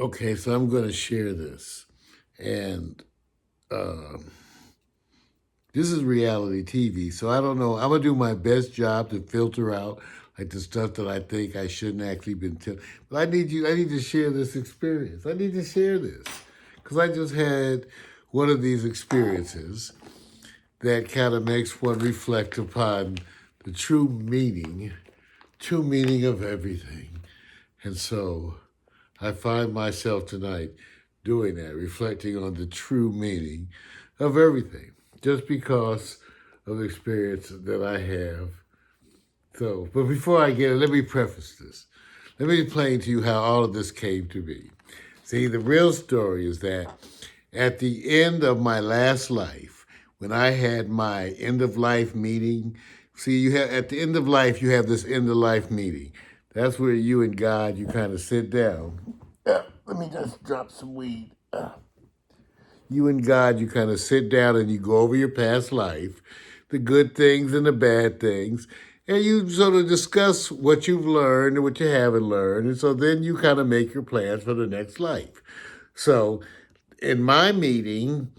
Okay, so I'm going to share this. And uh, this is reality TV. So I don't know. I'm going to do my best job to filter out like the stuff that I think I shouldn't actually been telling. But I need to share this experience. I need to share this because I just had one of these experiences that kind of makes one reflect upon the true meaning of everything. And so I find myself tonight doing that, reflecting on the true meaning of everything, just because of experience that I have. So, but before I get it, let me preface this. Let me explain to you how all of this came to be. See, the real story is that at the end of my last life, when I had my end of life meeting, see, you have at the end of life, you have this end of life meeting. That's where you and God, you kind of sit down. Let me just drop some weed. You and God, you kind of sit down and you go over your past life, the good things and the bad things, and you sort of discuss what you've learned and what you haven't learned. And so then you kind of make your plans for the next life. So in my meeting,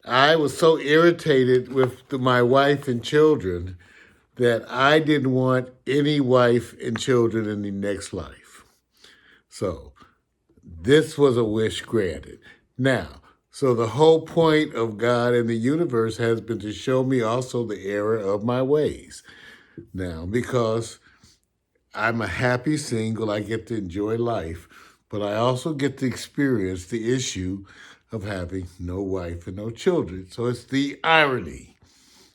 I was so irritated with my wife and children that I didn't want any wife and children in the next life. So this was a wish granted. Now, so the whole point of God and the universe has been to show me also the error of my ways. Now, because I'm a happy single, I get to enjoy life, but I also get to experience the issue of having no wife and no children. So it's the irony.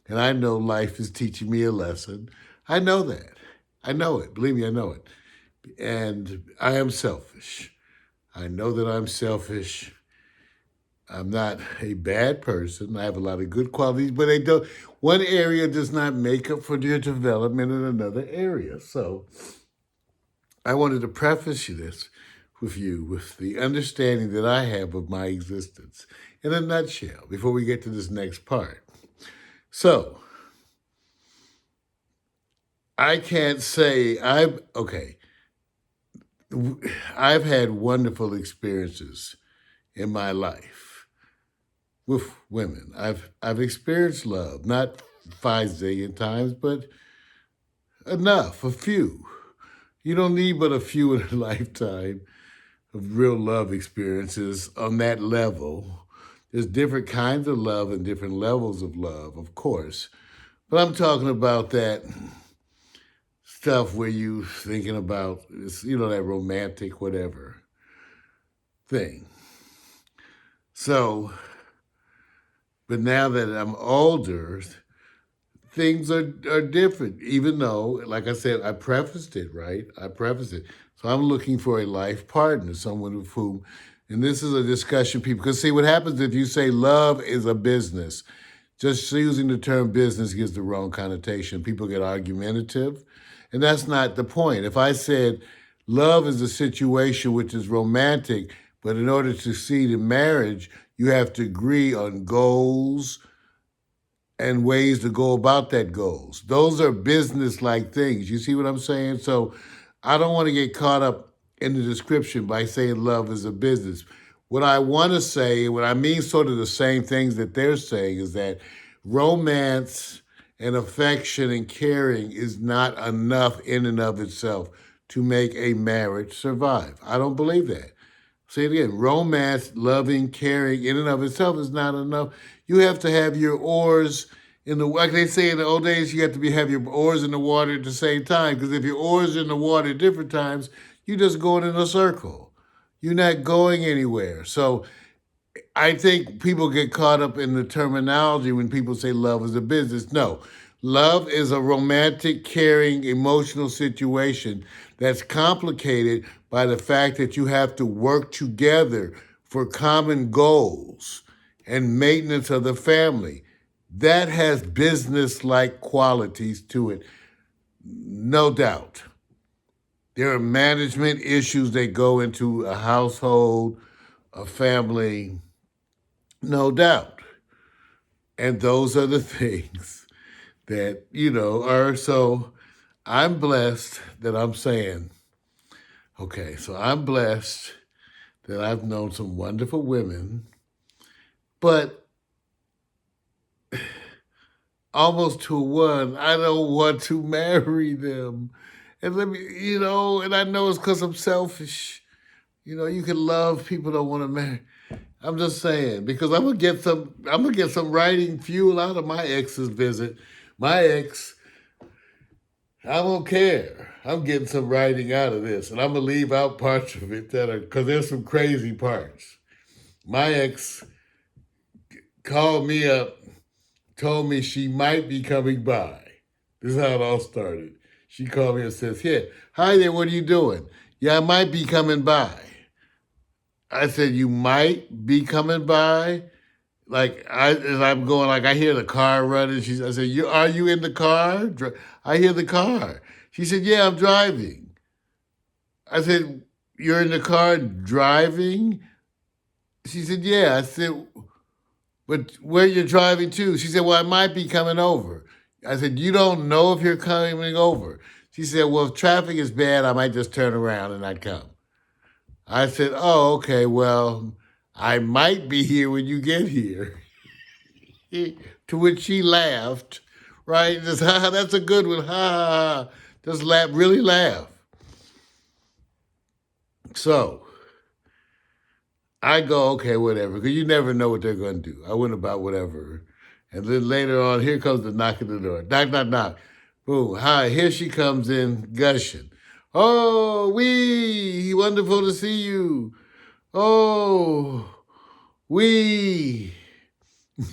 And I know life is teaching me a lesson. I know that. I know it. Believe me, I know it. And I am selfish. I know that I'm selfish. I'm not a bad person. I have a lot of good qualities, but they don't. One area does not make up for your development in another area. So I wanted to preface this with you with the understanding that I have of my existence in a nutshell before we get to this next part. So I can't say I've had wonderful experiences in my life with women. I've experienced love, not 5 zillion times, but enough, a few. You don't need but a few in a lifetime of real love experiences on that level. There's different kinds of love and different levels of love, of course. But I'm talking about that stuff where you thinking about, that romantic whatever thing. So, but now that I'm older, things are different, even though, like I said, I prefaced it, right? I prefaced it. So I'm looking for a life partner, someone with whom, and this is a discussion people, because see what happens if you say love is a business, just using the term business gives the wrong connotation. People get argumentative, and that's not the point. If I said love is a situation which is romantic, but in order to succeed in marriage, you have to agree on goals, and ways to go about that goals. Those are business-like things. You see what I'm saying? So I don't want to get caught up in the description by saying love is a business. What I want to say, what I mean sort of the same things that they're saying is that romance and affection and caring is not enough in and of itself to make a marriage survive. I don't believe that. Say it again. Romance, loving, caring, in and of itself is not enough. You have to have your oars in the, like they say in the old days, you have to have your oars in the water at the same time. Because if your oars in the water at different times, you're just going in a circle. You're not going anywhere. So I think people get caught up in the terminology when people say love is a business. No, love is a romantic, caring, emotional situation that's complicated by the fact that you have to work together for common goals and maintenance of the family. That has business like qualities to it, no doubt. There are management issues that go into a household, a family, no doubt. And those are the things that, are so. I'm blessed that I'm saying, okay, so I'm blessed that I've known some wonderful women, but almost to one, I don't want to marry them. And let me, and I know it's because I'm selfish. You can love people don't want to marry. I'm just saying because I'm gonna get some writing fuel out of my ex's visit. My ex, I don't care. I'm getting some writing out of this, and I'm gonna leave out parts of it that are because there's some crazy parts. My ex called me up, told me she might be coming by. This is how it all started. She called me and says, "Yeah, hi there. What are you doing? Yeah, I might be coming by." I said, "You might be coming by." As I'm going, like I hear the car running. I said, Are you in the car?" I hear the car. She said, "Yeah, I'm driving." I said, "You're in the car driving?" She said, "Yeah." I said, "But where you driving to?" She said, "Well, I might be coming over." I said, "You don't know if you're coming over." She said, "Well, if traffic is bad, I might just turn around and not come." I said, "Oh, okay, well, I might be here when you get here." To which she laughed, right? Just, ha, ha, that's a good one. Ha, ha, ha. Just laugh, really laugh. So I go, okay, whatever, because you never know what they're going to do. I went about whatever. And then later on, here comes the knock at the door. Knock, knock, knock. Boom. Hi, here she comes in gushing. "Oh, wee, wonderful to see you. Oh, wee." I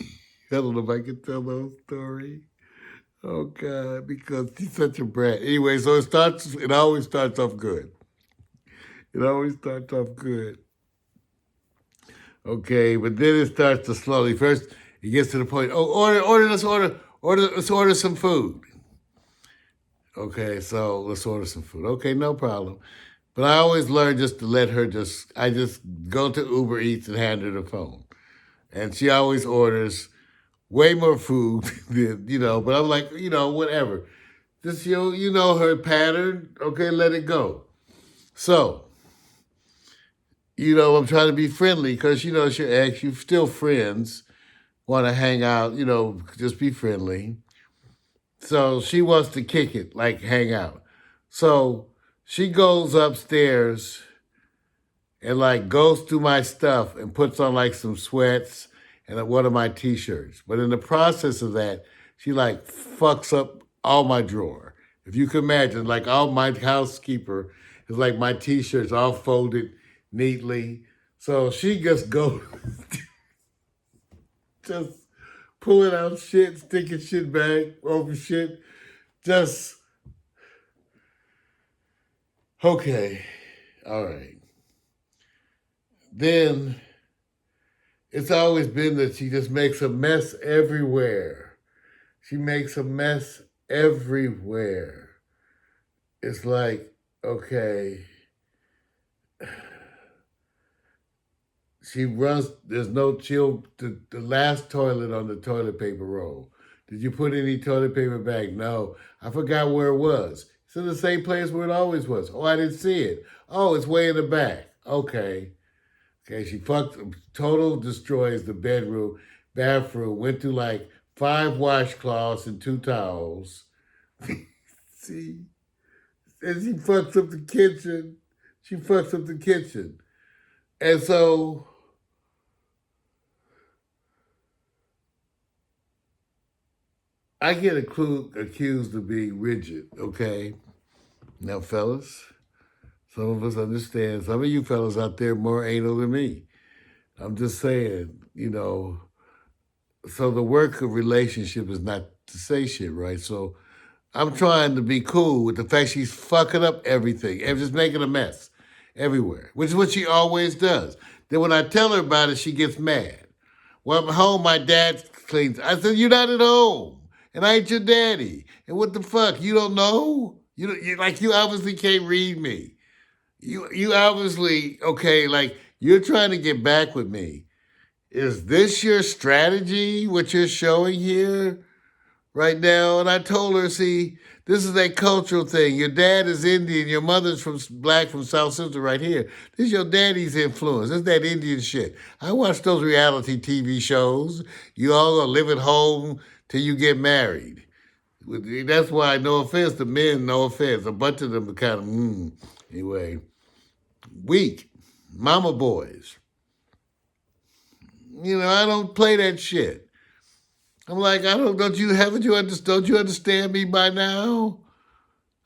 don't know if I can tell the whole story. Oh God, because he's such a brat. Anyway, so it always starts off good. It always starts off good. Okay, but then it starts to slowly. First, it gets to the point. Oh, let's order some food. Okay, so let's order some food. Okay, no problem. But I always learn just to let her I just go to Uber Eats and hand her the phone. And she always orders way more food than, but I'm like, whatever. Just, you know her pattern. Okay, let it go. So, I'm trying to be friendly because, it's your ex, you're still friends, want to hang out, just be friendly. So she wants to kick it, like hang out. So she goes upstairs and like goes through my stuff and puts on like some sweats and one of my t-shirts. But in the process of that, she like fucks up all my drawer. If you can imagine, like all my housekeeper is like my t-shirts all folded neatly. So she just goes just pulling out shit, sticking shit back over shit. Just okay. All right. Then it's always been that she just makes a mess everywhere. She makes a mess everywhere. It's like, okay, there's no chill, the last toilet on the toilet paper roll. Did you put any toilet paper back? No. I forgot where it was. It's in the same place where it always was. Oh, I didn't see it. Oh, it's way in the back. Okay. Okay, she total destroys the bathroom, went through like 5 washcloths and 2 towels. See? And she fucks up the kitchen. She fucks up the kitchen. And so I get accused of being rigid, okay? Now, fellas, some of us understand. Some of you fellas out there more anal than me. I'm just saying, so the work of relationship is not to say shit, right? So I'm trying to be cool with the fact she's fucking up everything and just making a mess everywhere, which is what she always does. Then when I tell her about it, she gets mad. Well, I'm home, my dad cleans. I said, "You're not at home, and I ain't your daddy. And what the fuck? You don't know? You obviously can't read me. You obviously, okay, like you're trying to get back with me. Is this your strategy, what you're showing here right now?" And I told her, see, This is that cultural thing. Your dad is Indian, your mother's from black from South Central right here. This is your daddy's influence. This is that Indian shit. I watch those reality TV shows. You all gonna live at home till you get married. That's why, no offense to men, no offense. A bunch of them are kind of, anyway, weak. Mama boys. I don't play that shit. I'm like, don't you understand me by now?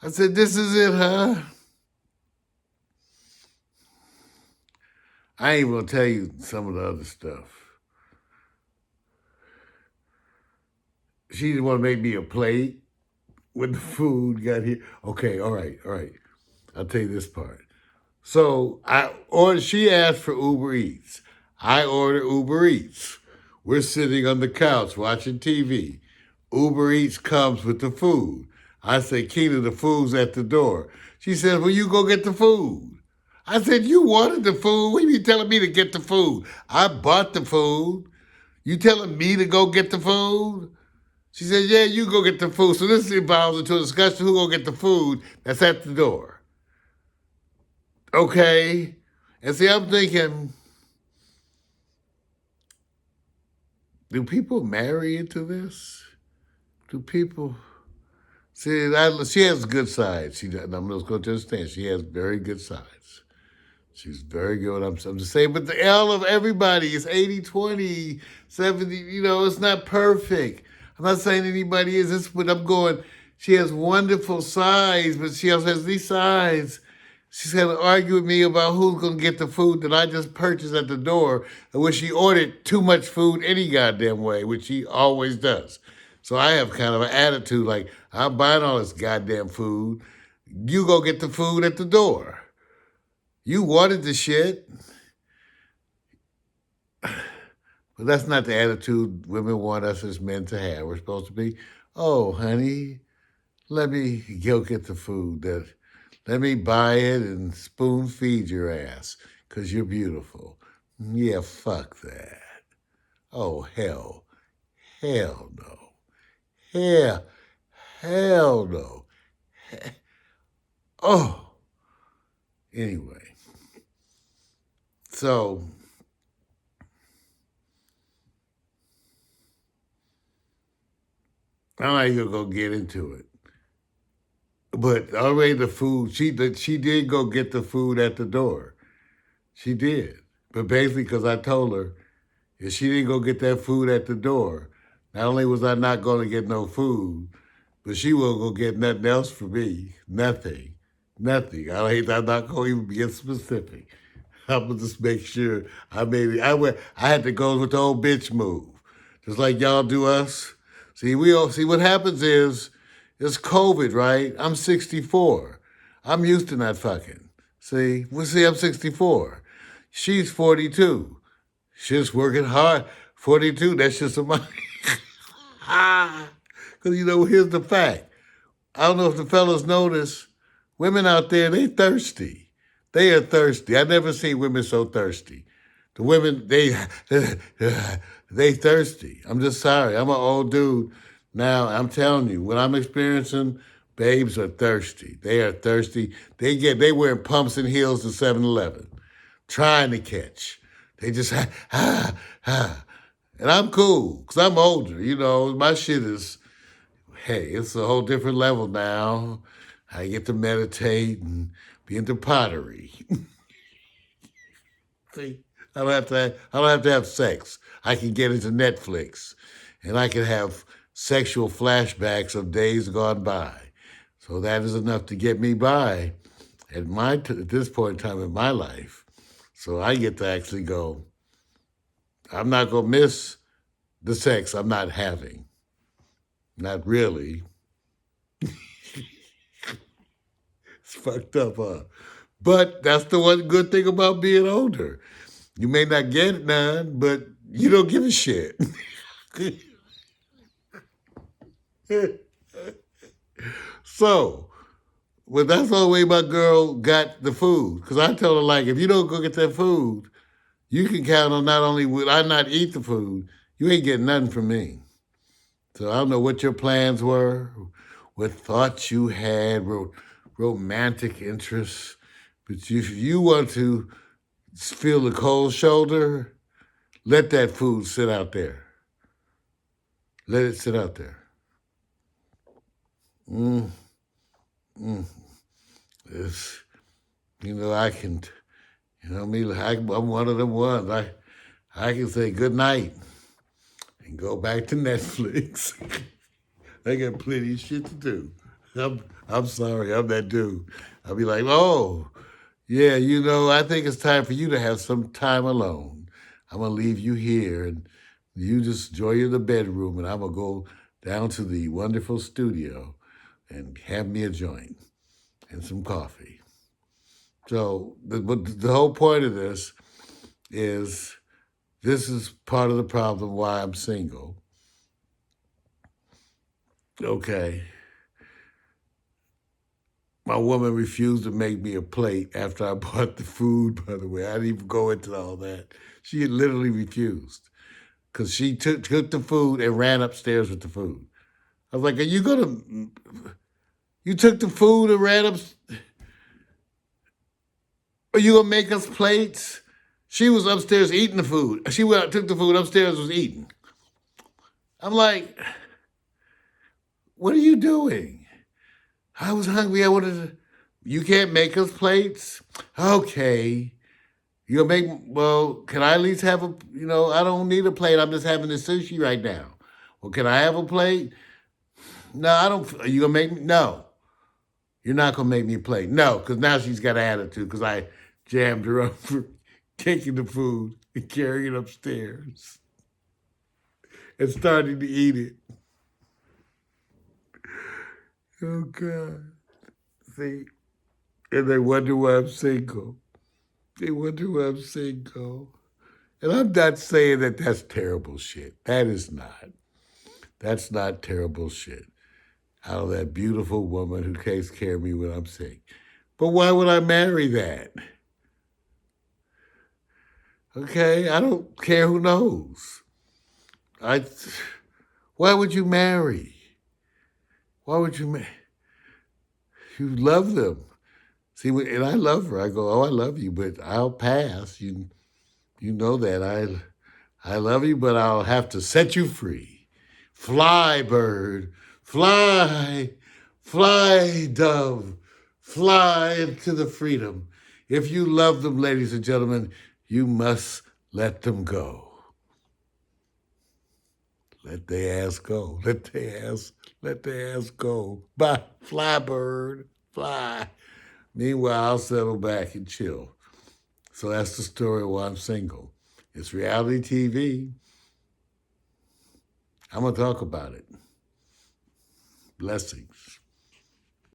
I said, this is it, huh? I ain't even gonna tell you some of the other stuff. She didn't want to make me a plate when the food got here. Okay, all right. I'll tell you this part. So she asked for Uber Eats. I ordered Uber Eats. We're sitting on the couch watching TV. Uber Eats comes with the food. I said, Keena, the food's at the door. She said, well, you go get the food. I said, you wanted the food? What are you telling me to get the food? I bought the food. You telling me to go get the food? She said, yeah, you go get the food. So this evolves into a discussion who gonna get the food that's at the door. Okay? And see, I'm thinking, do people marry into this? Do people... See, she has good sides. I'm just going to understand. She has very good sides. She's very good. I'm just saying, but the L of everybody is 80-20, 70, it's not perfect. I'm not saying anybody is. This, but I'm going, she has wonderful sides, but she also has these sides. She's going to argue with me about who's going to get the food that I just purchased at the door, which she ordered too much food any goddamn way, which she always does. So I have kind of an attitude like, I'm buying all this goddamn food. You go get the food at the door. You wanted the shit. But that's not the attitude women want us as men to have. We're supposed to be, oh, honey, let me go get the food. Let me buy it and spoon feed your ass because you're beautiful. Yeah, fuck that. Oh, hell. Hell no. Hell no. Oh. Anyway. So, I'm not even going to get into it. But already the food, she did go get the food at the door. She did. But basically, because I told her, if she didn't go get that food at the door, not only was I not going to get no food, but she won't go get nothing else for me. Nothing. I'm not going to even get specific. I'm going to just make sure I had to go with the old bitch move. Just like y'all do us. See, what happens is, it's COVID, right? I'm 64. I'm used to not fucking. See, I'm 64. She's 42. She's working hard. 42, that's just a money. Because, here's the fact. I don't know if the fellas notice, women out there, they thirsty. They are thirsty. I never seen women so thirsty. The women, they thirsty. I'm just sorry. I'm an old dude. Now, I'm telling you, what I'm experiencing, babes are thirsty. They are thirsty. They wearing pumps and heels to 7-Eleven, trying to catch. They just, And I'm cool, because I'm older. My shit is, hey, it's a whole different level now. I get to meditate and be into pottery. See, I don't have to have sex. I can get into Netflix, and I can have sexual flashbacks of days gone by. So that is enough to get me by at this point in time in my life. So I get to actually go, I'm not going to miss the sex I'm not having. Not really. It's fucked up, huh? But that's the one good thing about being older. You may not get none, but you don't give a shit. So, that's the only way my girl got the food. Because I told her, if you don't go get that food, you can count on not only will I not eat the food, you ain't getting nothing from me. So I don't know what your plans were, what thoughts you had, romantic interests. But if you want to feel the cold shoulder, let that food sit out there. Let it sit out there. Mm, mm. It's, I can, me, I'm one of them ones. I can say good night and go back to Netflix. I got plenty of shit to do. I'm sorry, I'm that dude. I'll be like, oh, yeah, I think it's time for you to have some time alone. I'm gonna leave you here and you just enjoy in the bedroom, and I'm gonna go down to the wonderful studio and have me a joint and some coffee. So the whole point of this is part of the problem why I'm single. Okay. My woman refused to make me a plate after I bought the food, by the way. I didn't even go into all that. She had literally refused because she took the food and ran upstairs with the food. I was like, you took the food and ran up, are you going to make us plates? She was upstairs eating the food. Took the food upstairs, was eating. I'm like, what are you doing? I was hungry. I wanted to. You can't make us plates? Okay. You'll can I at least have I don't need a plate. I'm just having the sushi right now. Well, can I have a plate? No, I don't. Are you going to make me? No. You're not going to make me a plate. No, because now she's got an attitude because I jammed her up for taking the food and carrying it upstairs and starting to eat it. Oh, God. See? And they wonder why I'm single. They wonder why I'm single. And I'm not saying that that's terrible shit. That is not. That's not terrible shit. Out of that beautiful woman who takes care of me when I'm sick. But why would I marry that? Okay, I don't care who knows. Why would you marry? Why would you marry? You love them. See, and I love her. I go, oh, I love you, but I'll pass. You know that. I love you, but I'll have to set you free. Fly, bird. Fly. Fly, dove. Fly into the freedom. If you love them, ladies and gentlemen, you must let them go. Let their ass go. Let their ass go. Bye. Fly, bird. Fly. Meanwhile, I'll settle back and chill. So that's the story of why I'm single. It's reality TV. I'm going to talk about it. Blessings.